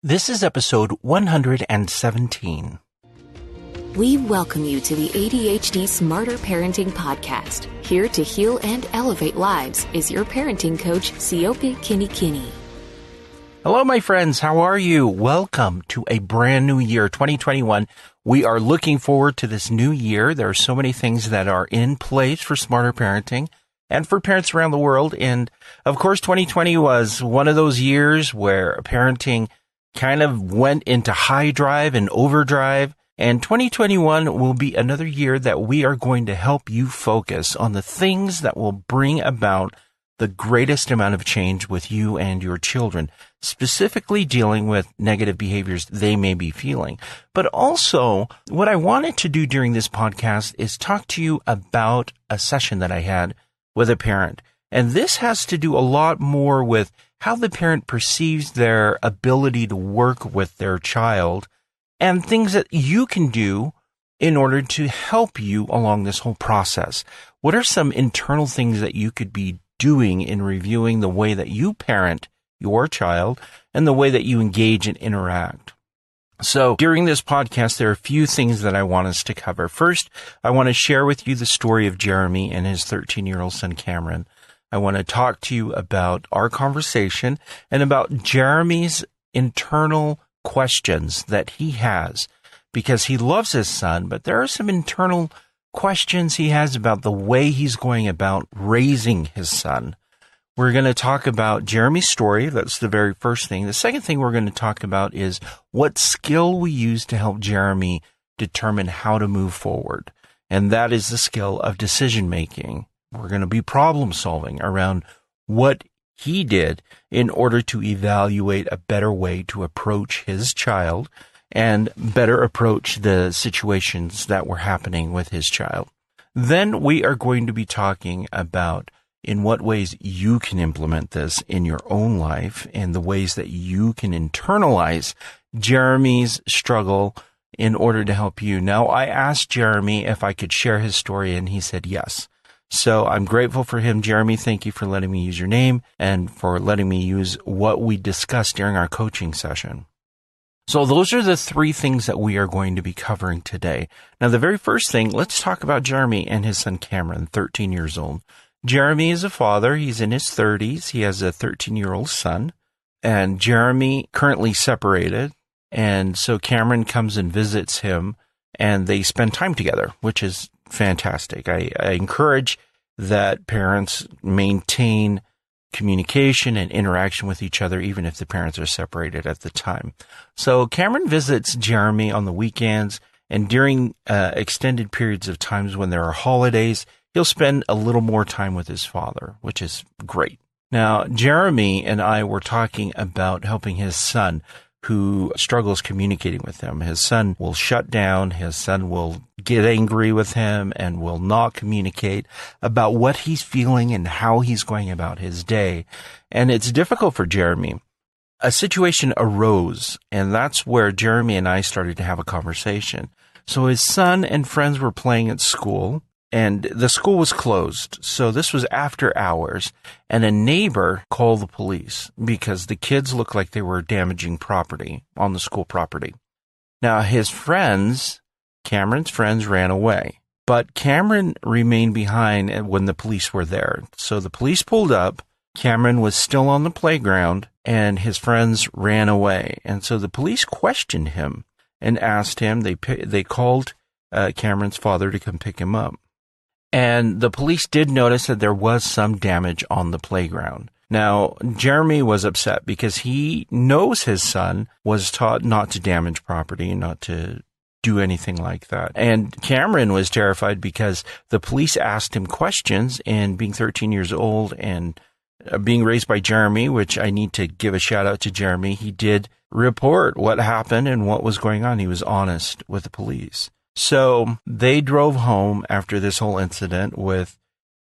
This is episode 117. We welcome you to the ADHD Smarter Parenting Podcast. Here to heal and elevate lives is your parenting coach, Siope Kinney. Hello, my friends. How are you? Welcome to a brand new year, 2021. We are looking forward to this new year. There are so many things that are in place for smarter parenting and for parents around the world. And of course, 2020 was one of those years where parenting kind of went into high drive and overdrive. And 2021 will be another year that we are going to help you focus on the things that will bring about the greatest amount of change with you and your children, specifically dealing with negative behaviors they may be feeling. But also, what I wanted to do during this podcast is talk to you about a session that I had with a parent. And this has to do a lot more with how the parent perceives their ability to work with their child and things that you can do in order to help you along this whole process. What are some internal things that you could be doing in reviewing the way that you parent your child and the way that you engage and interact? So during this podcast, there are a few things that I want us to cover. First, I want to share with you the story of Jeremy and his 13-year-old son, Cameron. I want to talk to you about our conversation and about Jeremy's internal questions that he has, because he loves his son, but there are some internal questions he has about the way he's going about raising his son. We're going to talk about Jeremy's story. That's the very first thing. The second thing we're going to talk about is what skill we use to help Jeremy determine how to move forward. And that is the skill of decision making. We're going to be problem solving around what he did in order to evaluate a better way to approach his child and better approach the situations that were happening with his child. Then we are going to be talking about in what ways you can implement this in your own life and the ways that you can internalize Jeremy's struggle in order to help you. Now, I asked Jeremy if I could share his story, and he said yes. So I'm grateful for him. Jeremy, thank you for letting me use your name and for letting me use what we discussed during our coaching session. So those are the three things that we are going to be covering today. Now, the very first thing, let's talk about Jeremy and his son, Cameron, 13 years old. Jeremy is a father. He's in his 30s. He has a 13-year-old son, and Jeremy currently separated. And so Cameron comes and visits him, and they spend time together, which is fantastic. I encourage that parents maintain communication and interaction with each other, even if the parents are separated at the time. So Cameron visits Jeremy on the weekends, and during extended periods of times when there are holidays, he'll spend a little more time with his father, which is great. Now, Jeremy and I were talking about helping his son, who struggles communicating with him. His son will shut down. His son will get angry with him and will not communicate about what he's feeling and how he's going about his day. And it's difficult for Jeremy. A situation arose, and that's where Jeremy and I started to have a conversation. So his son and friends were playing at school, and the school was closed. So this was after hours, and a neighbor called the police because the kids looked like they were damaging property on the school property. Now, his friends, Cameron's friends, ran away, but Cameron remained behind when the police were there. So the police pulled up. Cameron was still on the playground, and his friends ran away. And so the police questioned him and asked him, they called Cameron's father to come pick him up. And the police did notice that there was some damage on the playground. Now, Jeremy was upset because he knows his son was taught not to damage property and not to do anything like that. And Cameron was terrified because the police asked him questions, and being 13 years old and being raised by Jeremy, which I need to give a shout out to Jeremy, he did report what happened and what was going on. He was honest with the police. So they drove home after this whole incident with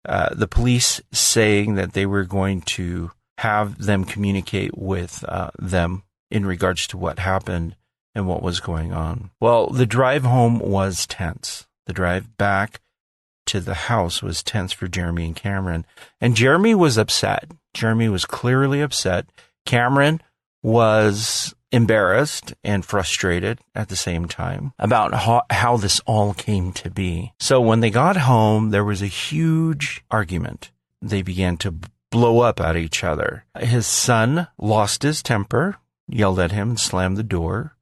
the police saying that they were going to have them communicate with them in regards to what happened and what was going on. Well, the drive home was tense. The drive back to the house was tense for Jeremy and Cameron. And Jeremy was upset. Jeremy was clearly upset. Cameron was embarrassed and frustrated at the same time about how this all came to be. So when they got home, there was a huge argument. They began to blow up at each other. His son lost his temper, yelled at him, and slammed the door.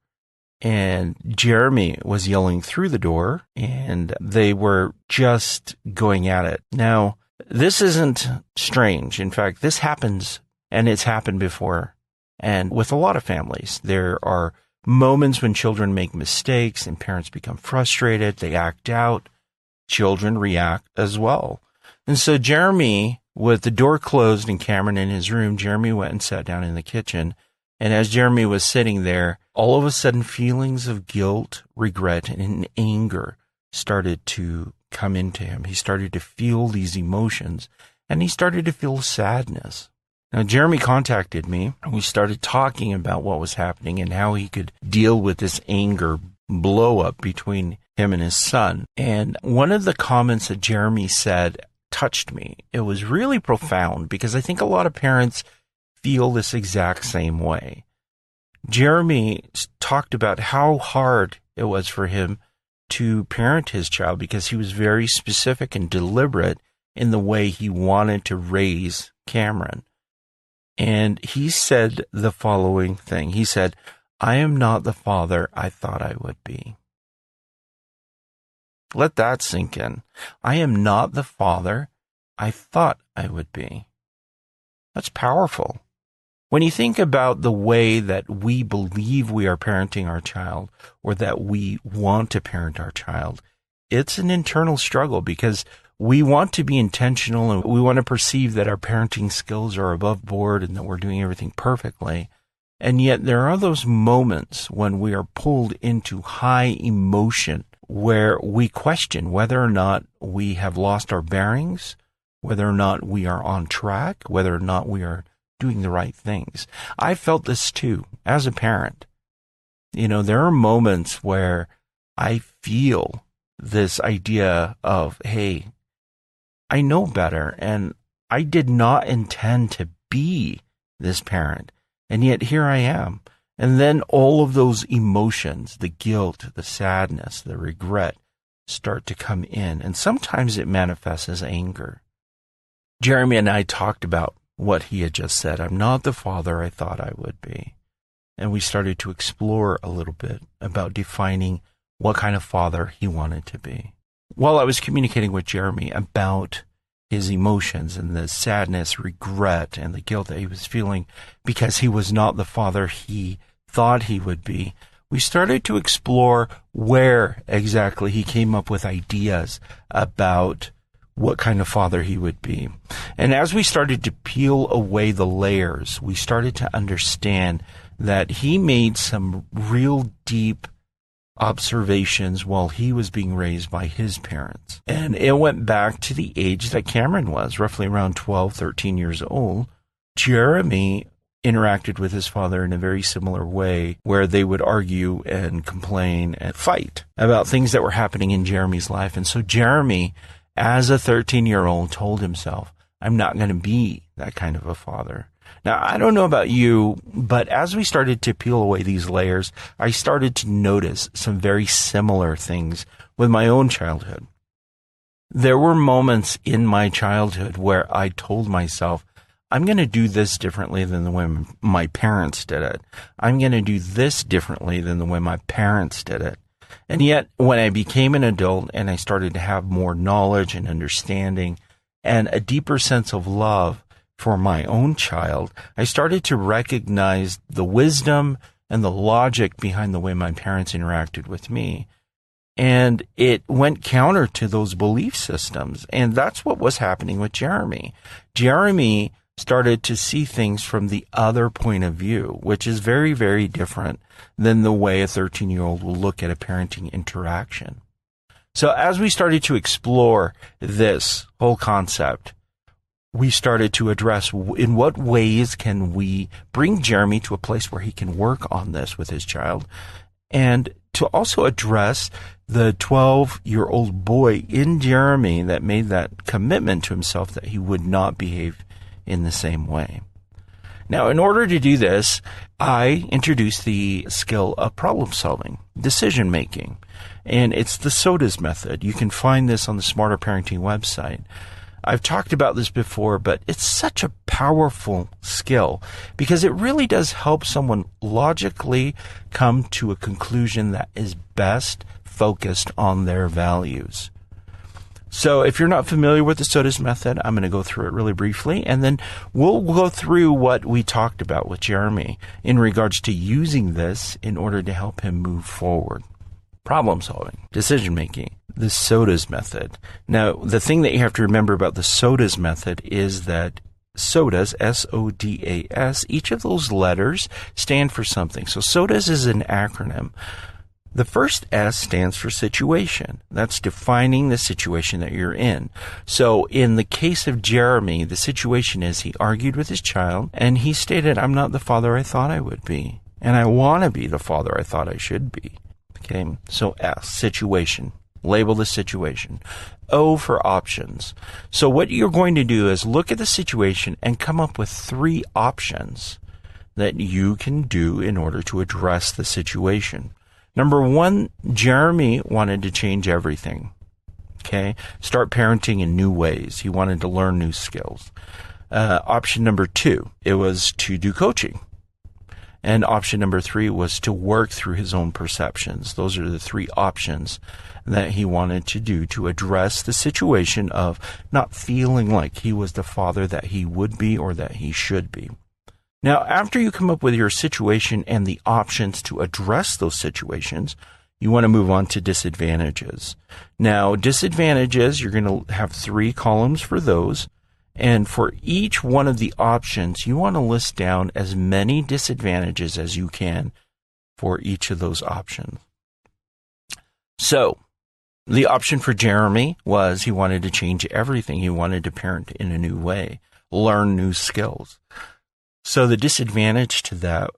And Jeremy was yelling through the door, and they were just going at it. Now, this isn't strange. In fact, this happens, and it's happened before. And with a lot of families, there are moments when children make mistakes and parents become frustrated. They act out. Children react as well. And so Jeremy, with the door closed and Cameron in his room, Jeremy went and sat down in the kitchen. And as Jeremy was sitting there, all of a sudden feelings of guilt, regret, and anger started to come into him. He started to feel these emotions, and he started to feel sadness. Now, Jeremy contacted me, and we started talking about what was happening and how he could deal with this anger blow up between him and his son. And one of the comments that Jeremy said touched me. It was really profound because I think a lot of parents feel this exact same way. Jeremy talked about how hard it was for him to parent his child because he was very specific and deliberate in the way he wanted to raise Cameron. And he said the following thing. He said, "I am not the father I thought I would be." Let that sink in. I am not the father I thought I would be. That's powerful. When you think about the way that we believe we are parenting our child or that we want to parent our child, it's an internal struggle because we want to be intentional and we want to perceive that our parenting skills are above board and that we're doing everything perfectly. And yet there are those moments when we are pulled into high emotion where we question whether or not we have lost our bearings, whether or not we are on track, whether or not we are doing the right things. I felt this too as a parent. You know, there are moments where I feel this idea of, hey, I know better, and I did not intend to be this parent, and yet here I am. And then all of those emotions, the guilt, the sadness, the regret, start to come in, and sometimes it manifests as anger. Jeremy and I talked about what he had just said. I'm not the father I thought I would be. And we started to explore a little bit about defining what kind of father he wanted to be. While I was communicating with Jeremy about his emotions and the sadness, regret, and the guilt that he was feeling because he was not the father he thought he would be, we started to explore where exactly he came up with ideas about what kind of father he would be. And as we started to peel away the layers, we started to understand that he made some real deep observations while he was being raised by his parents. And it went back to the age that Cameron was, roughly around 12, 13 years old. Jeremy interacted with his father in a very similar way, where they would argue and complain and fight about things that were happening in Jeremy's life. And so Jeremy, as a 13-year-old, told himself, I'm not going to be that kind of a father. Now, I don't know about you, but as we started to peel away these layers, I started to notice some very similar things with my own childhood. There were moments in my childhood where I told myself, I'm going to do this differently than the way my parents did it. I'm going to do this differently than the way my parents did it. And yet, when I became an adult and I started to have more knowledge and understanding and a deeper sense of love for my own child, I started to recognize the wisdom and the logic behind the way my parents interacted with me. And it went counter to those belief systems. And that's what was happening with Jeremy. Jeremy started to see things from the other point of view, which is very, very different than the way a 13-year-old will look at a parenting interaction. So as we started to explore this whole concept, we started to address in what ways can we bring Jeremy to a place where he can work on this with his child, and to also address the 12-year-old boy in Jeremy that made that commitment to himself that he would not behave in the same way. Now, in order to do this, I introduced the skill of problem solving, decision making, and it's the SOTAS method. You can find this on the Smarter Parenting website. I've talked about this before, but it's such a powerful skill because it really does help someone logically come to a conclusion that is best focused on their values. So if you're not familiar with the SOTAS method, I'm going to go through it really briefly, and then we'll go through what we talked about with Jeremy in regards to using this in order to help him move forward. Problem solving, decision making, the SOTAS method. Now, the thing that you have to remember about the SOTAS method is that SOTAS, S-O-D-A-S, each of those letters stand for something. So SOTAS is an acronym. The first S stands for situation. That's defining the situation that you're in. So in the case of Jeremy, the situation is he argued with his child and he stated, I'm not the father I thought I would be. And I want to be the father I thought I should be. Okay, so S, situation. Label the situation. O for options. So what you're going to do is look at the situation and come up with 3 options that you can do in order to address the situation. Number 1, Jeremy wanted to change everything. Okay, start parenting in new ways. He wanted to learn new skills. Option number 2, it was to do coaching. And option number 3 was to work through his own perceptions. Those are the 3 options that he wanted to do to address the situation of not feeling like he was the father that he would be or that he should be. Now, after you come up with your situation and the options to address those situations, you want to move on to disadvantages. Now, disadvantages, you're going to have 3 columns for those. And for each one of the options, you want to list down as many disadvantages as you can for each of those options. So, the option for Jeremy was he wanted to change everything. He wanted to parent in a new way, learn new skills. So the disadvantage to that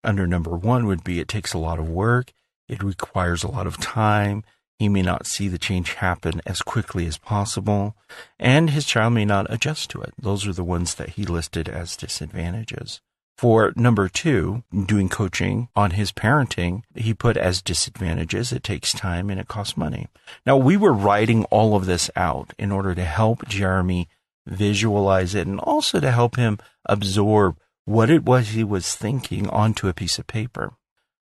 under number 1 would be it takes a lot of work. It requires a lot of time. He may not see the change happen as quickly as possible, and his child may not adjust to it. Those are the ones that he listed as disadvantages. For number 2, doing coaching on his parenting, he put as disadvantages, it takes time and it costs money. Now, we were writing all of this out in order to help Jeremy visualize it and also to help him absorb what it was he was thinking onto a piece of paper.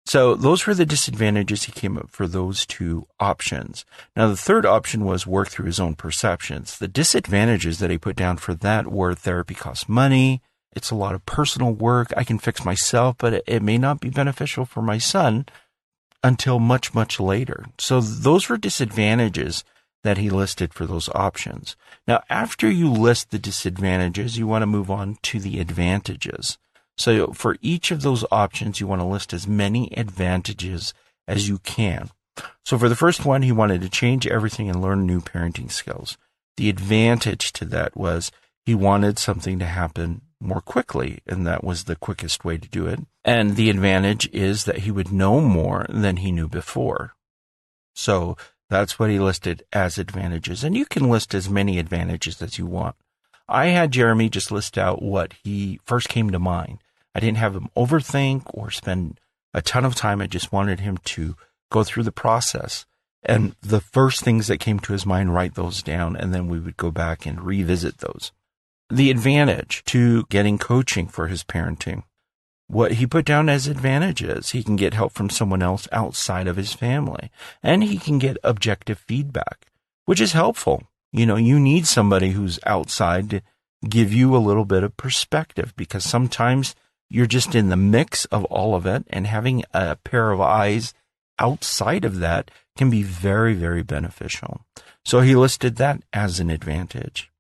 So those were the disadvantages he came up for those 2 options. Now, the third option was work through his own perceptions. The disadvantages that he put down for that were therapy costs money. It's a lot of personal work. I can fix myself, but it may not be beneficial for my son until much, much later. So those were disadvantages that he listed for those options. Now, after you list the disadvantages, you want to move on to the advantages. So for each of those options, you want to list as many advantages as you can. So for the first one, he wanted to change everything and learn new parenting skills. The advantage to that was he wanted something to happen more quickly, and that was the quickest way to do it. And the advantage is that he would know more than he knew before. So that's what he listed as advantages. And you can list as many advantages as you want. I had Jeremy just list out what he first came to mind. I didn't have him overthink or spend a ton of time. I just wanted him to go through the process. And the first things that came to his mind, write those down, and then we would go back and revisit those. The advantage to getting coaching for his parenting. What he put down as advantages, he can get help from someone else outside of his family, and he can get objective feedback, which is helpful. You know, you need somebody who's outside to give you a little bit of perspective, because sometimes you're just in the mix of all of it, and having a pair of eyes outside of that can be very, very beneficial. So he listed that as an advantage.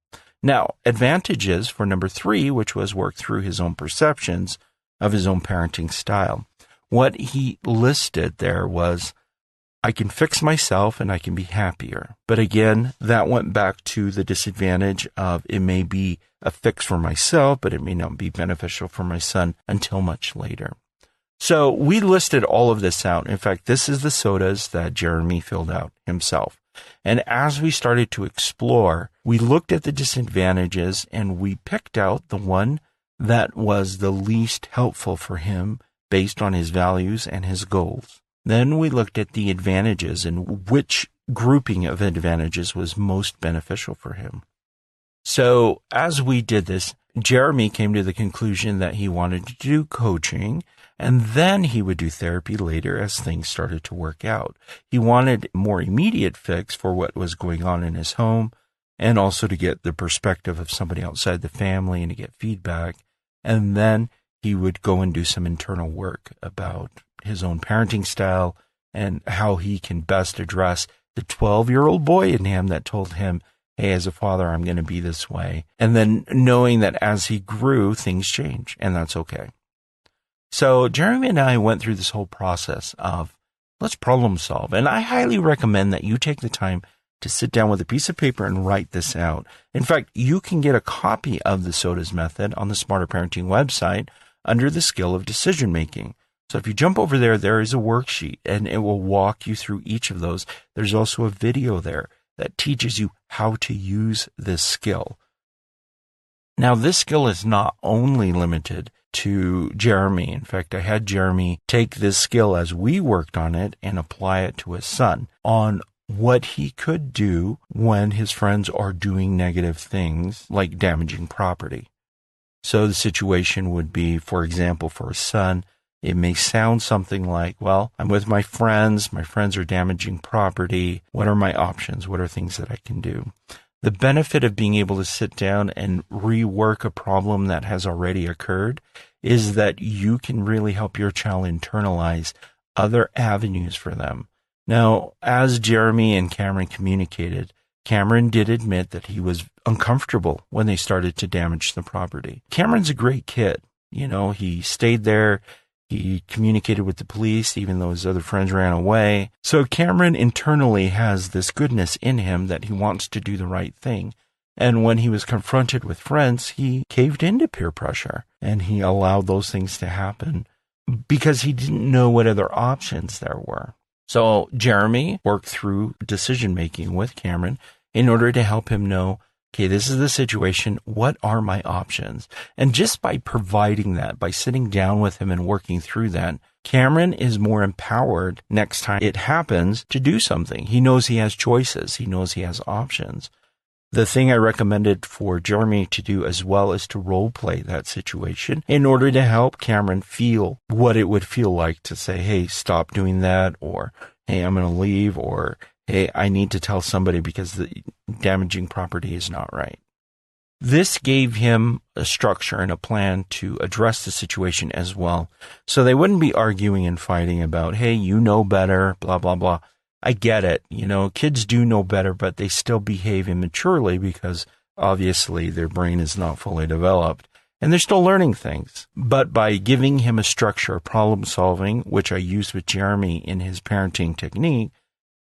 Now, advantages for number 3, which was work through his own perceptions of his own parenting style. What he listed there was, I can fix myself and I can be happier. But again, that went back to the disadvantage of it may be a fix for myself, but it may not be beneficial for my son until much later. So we listed all of this out. In fact, this is the SOTAs that Jeremy filled out himself. And as we started to explore, we looked at the disadvantages and we picked out the one that was the least helpful for him based on his values and his goals. Then we looked at the advantages and which grouping of advantages was most beneficial for him. So as we did this, Jeremy came to the conclusion that he wanted to do coaching, and then he would do therapy later as things started to work out. He wanted a more immediate fix for what was going on in his home, and also to get the perspective of somebody outside the family and to get feedback. And then he would go and do some internal work about his own parenting style and how he can best address the 12-year-old boy in him that told him, hey, as a father, I'm going to be this way. And then knowing that as he grew, things change, and that's okay. So Jeremy and I went through this whole process of let's problem solve. And I highly recommend that you take the time to sit down with a piece of paper and write this out. In fact, you can get a copy of the SOTAS method on the Smarter Parenting website under the skill of decision making. So if you jump over there, there is a worksheet and it will walk you through each of those. There's also a video there that teaches you how to use this skill. Now, this skill is not only limited to Jeremy. In fact, I had Jeremy take this skill as we worked on it and apply it to his son on what he could do when his friends are doing negative things like damaging property. So the situation would be, for example, for his son, it may sound something like, well, I'm with my friends are damaging property. What are my options? What are things that I can do? The benefit of being able to sit down and rework a problem that has already occurred is that you can really help your child internalize other avenues for them. Now, as Jeremy and Cameron communicated, Cameron did admit that he was uncomfortable when they started to damage the property. Cameron's a great kid. You know, he stayed there. He communicated with the police, even though his other friends ran away. So Cameron internally has this goodness in him that he wants to do the right thing. And when he was confronted with friends, he caved into peer pressure and he allowed those things to happen because he didn't know what other options there were. So Jeremy worked through decision-making with Cameron in order to help him know, okay, this is the situation. What are my options? And just by providing that, by sitting down with him and working through that, Cameron is more empowered next time it happens to do something. He knows he has choices. He knows he has options. The thing I recommended for Jeremy to do as well is to role play that situation in order to help Cameron feel what it would feel like to say, hey, stop doing that, or hey, I'm going to leave, or hey, I need to tell somebody because the damaging property is not right. This gave him a structure and a plan to address the situation as well. So they wouldn't be arguing and fighting about, hey, you know better, blah, blah, blah. I get it. You know, kids do know better, but they still behave immaturely because obviously their brain is not fully developed and they're still learning things. But by giving him a structure of problem solving, which I used with Jeremy in his parenting technique,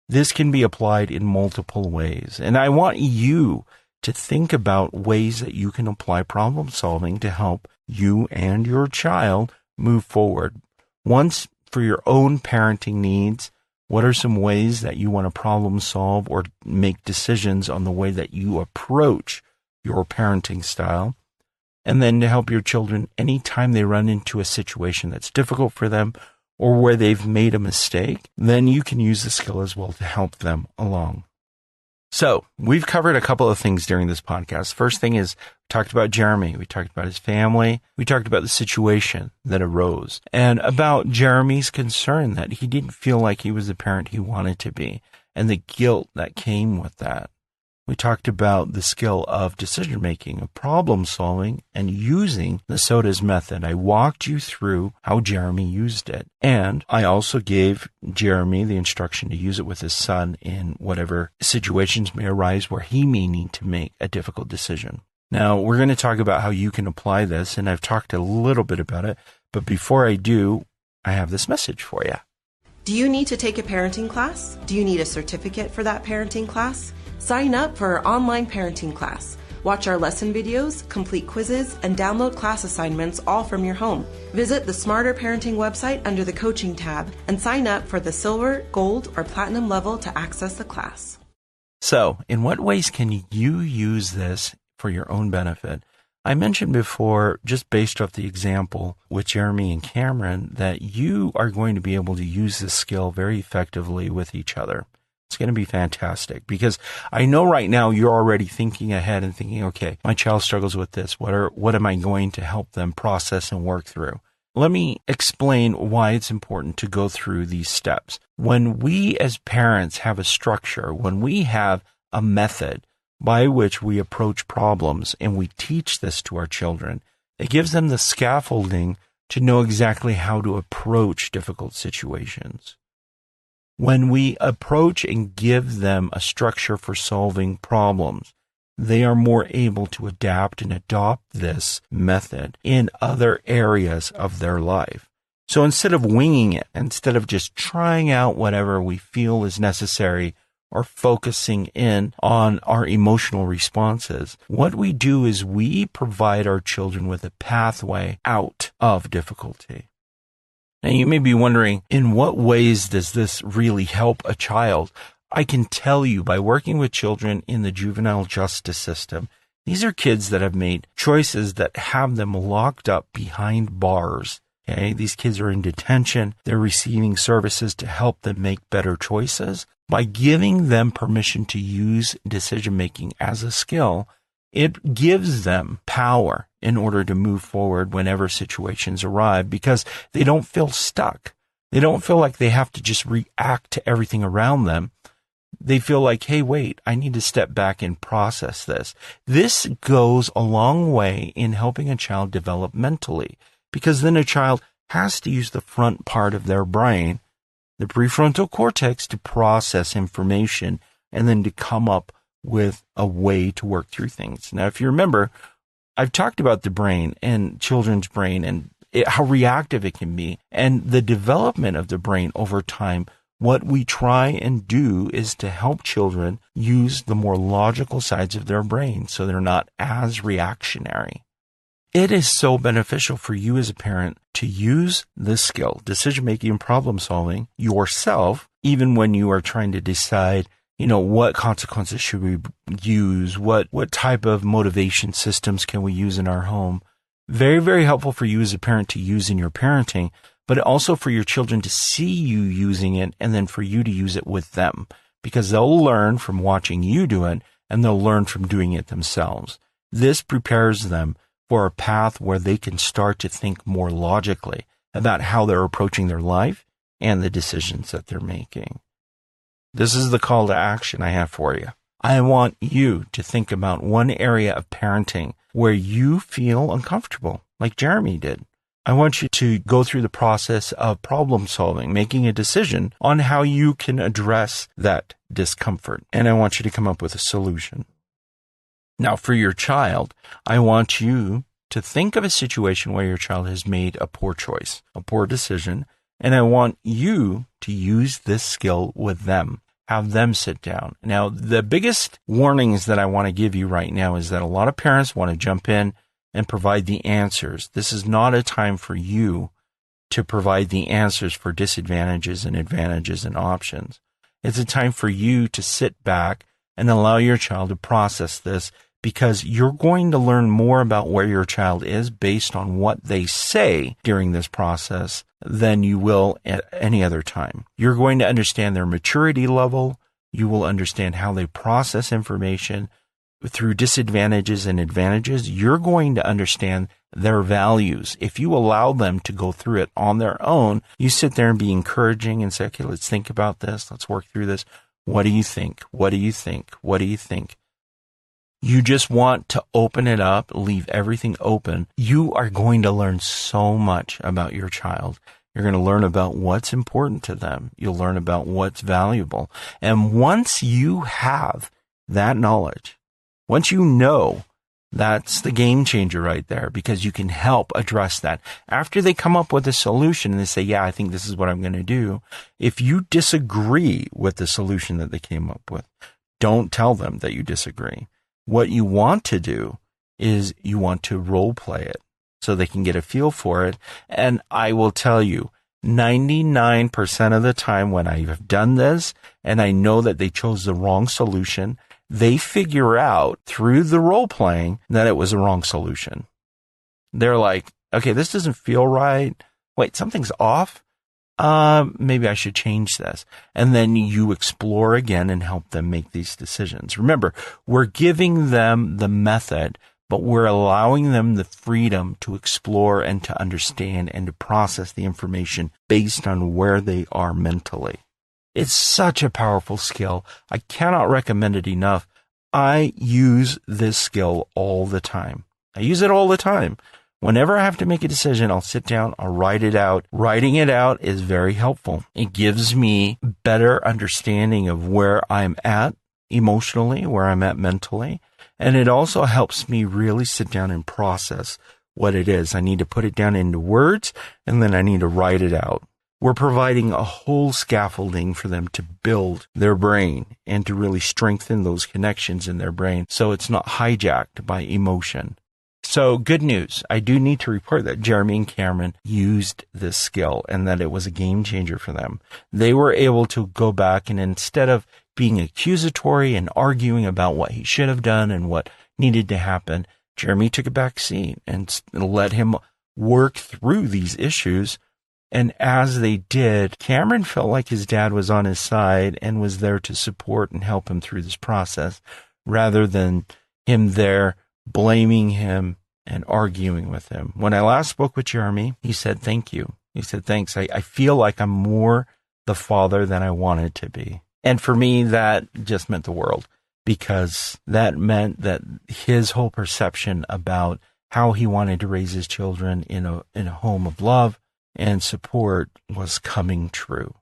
this can be applied in multiple ways. And I want you to think about ways that you can apply problem solving to help you and your child move forward. Once for your own parenting needs, what are some ways that you want to problem solve or make decisions on the way that you approach your parenting style? And then to help your children anytime they run into a situation that's difficult for them or where they've made a mistake, then you can use the skill as well to help them along. So we've covered a couple of things during this podcast. First thing is, we talked about Jeremy. We talked about his family. We talked about the situation that arose and about Jeremy's concern that he didn't feel like he was the parent he wanted to be and the guilt that came with that. We talked about the skill of decision making, of problem solving, and using the SOTAS method. I walked you through how Jeremy used it. And I also gave Jeremy the instruction to use it with his son in whatever situations may arise where he may need to make a difficult decision. Now, we're going to talk about how you can apply this, and I've talked a little bit about it. But before I do, I have this message for you. Do you need to take a parenting class? Do you need a certificate for that parenting class? Sign up for our online parenting class. Watch our lesson videos, complete quizzes, and download class assignments all from your home. Visit the Smarter Parenting website under the Coaching tab and sign up for the Silver, Gold, or Platinum level to access the class. So, in what ways can you use this for your own benefit? I mentioned before, just based off the example with Jeremy and Cameron, that you are going to be able to use this skill very effectively with each other. It's going to be fantastic because I know right now you're already thinking ahead and thinking, okay, my child struggles with this. What am I going to help them process and work through? Let me explain why it's important to go through these steps. When we as parents have a structure, when we have a method by which we approach problems and we teach this to our children, it gives them the scaffolding to know exactly how to approach difficult situations. When we approach and give them a structure for solving problems, they are more able to adapt and adopt this method in other areas of their life. So instead of winging it, instead of just trying out whatever we feel is necessary or focusing in on our emotional responses, what we do is we provide our children with a pathway out of difficulty. Now, you may be wondering, in what ways does this really help a child? I can tell you by working with children in the juvenile justice system, these are kids that have made choices that have them locked up behind bars. Okay? These kids are in detention. They're receiving services to help them make better choices. By giving them permission to use decision-making as a skill, it gives them power in order to move forward whenever situations arrive because they don't feel stuck. They don't feel like they have to just react to everything around them. They feel like, hey, wait, I need to step back and process this. This goes a long way in helping a child develop mentally because then a child has to use the front part of their brain, the prefrontal cortex, to process information and then to come up with a way to work through things. Now, if you remember, I've talked about the brain and children's brain and how reactive it can be and the development of the brain over time. What we try and do is to help children use the more logical sides of their brain so they're not as reactionary. It is so beneficial for you as a parent to use this skill, decision-making and problem-solving, yourself, even when you are trying to decide what consequences should we use? What type of motivation systems can we use in our home? Very, very helpful for you as a parent to use in your parenting, but also for your children to see you using it and then for you to use it with them because they'll learn from watching you do it and they'll learn from doing it themselves. This prepares them for a path where they can start to think more logically about how they're approaching their life and the decisions that they're making. This is the call to action I have for you. I want you to think about one area of parenting where you feel uncomfortable, like Jeremy did. I want you to go through the process of problem solving, making a decision on how you can address that discomfort. And I want you to come up with a solution. Now, for your child, I want you to think of a situation where your child has made a poor choice, a poor decision, and I want you to use this skill with them. Have them sit down. Now, the biggest warnings that I want to give you right now is that a lot of parents want to jump in and provide the answers. This is not a time for you to provide the answers for disadvantages and advantages and options. It's a time for you to sit back and allow your child to process this because you're going to learn more about where your child is based on what they say during this process than you will at any other time. You're going to understand their maturity level. You will understand how they process information through disadvantages and advantages. You're going to understand their values. If you allow them to go through it on their own, you sit there and be encouraging and say, okay, let's think about this. Let's work through this. What do you think? What do you think? What do you think? You just want to open it up, leave everything open. You are going to learn so much about your child. You're going to learn about what's important to them. You'll learn about what's valuable. And once you have that knowledge, once you know, that's the game changer right there because you can help address that. After they come up with a solution and they say, yeah, I think this is what I'm going to do. If you disagree with the solution that they came up with, don't tell them that you disagree. What you want to do is you want to role play it so they can get a feel for it. And I will tell you, 99% of the time when I have done this and I know that they chose the wrong solution they figure out through the role playing that it was the wrong solution. They're like, okay, this doesn't feel right. Wait, something's off. Maybe I should change this. And then you explore again and help them make these decisions. Remember, we're giving them the method, but we're allowing them the freedom to explore and to understand and to process the information based on where they are mentally. It's such a powerful skill. I cannot recommend it enough. I use this skill all the time. I use it all the time. Whenever I have to make a decision, I'll sit down, I'll write it out. Writing it out is very helpful. It gives me better understanding of where I'm at emotionally, where I'm at mentally. And it also helps me really sit down and process what it is. I need to put it down into words, and then I need to write it out. We're providing a whole scaffolding for them to build their brain and to really strengthen those connections in their brain so it's not hijacked by emotion. So good news. I do need to report that Jeremy and Cameron used this skill and that it was a game changer for them. They were able to go back and instead of being accusatory and arguing about what he should have done and what needed to happen, Jeremy took a back seat and let him work through these issues. And as they did, Cameron felt like his dad was on his side and was there to support and help him through this process rather than him there blaming him and arguing with him. When I last spoke with Jeremy, he said, thank you. He said, thanks. I feel like I'm more the father than I wanted to be. And for me, that just meant the world because that meant that his whole perception about how he wanted to raise his children in a home of love and support was coming true.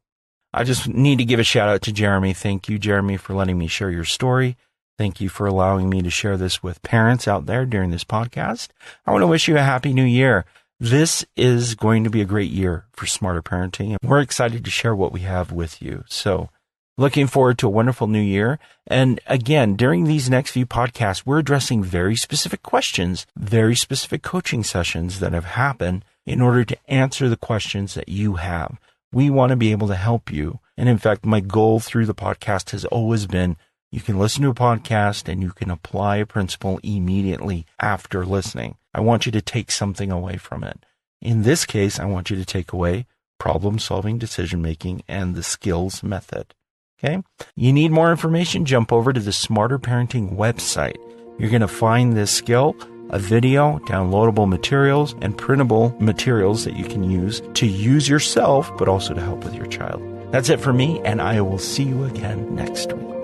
I just need to give a shout out to Jeremy. Thank you, Jeremy, for letting me share your story. Thank you for allowing me to share this with parents out there during this podcast. I want to wish you a happy new year. This is going to be a great year for Smarter Parenting, and we're excited to share what we have with you. So looking forward to a wonderful new year. And again, during these next few podcasts, we're addressing very specific questions, very specific coaching sessions that have happened in order to answer the questions that you have. We want to be able to help you. And in fact, my goal through the podcast has always been you can listen to a podcast and you can apply a principle immediately after listening. I want you to take something away from it. In this case, I want you to take away problem-solving, decision-making, and the skills method. Okay? You need more information? Jump over to the Smarter Parenting website. You're going to find this skill, a video, downloadable materials, and printable materials that you can use to use yourself, but also to help with your child. That's it for me, and I will see you again next week.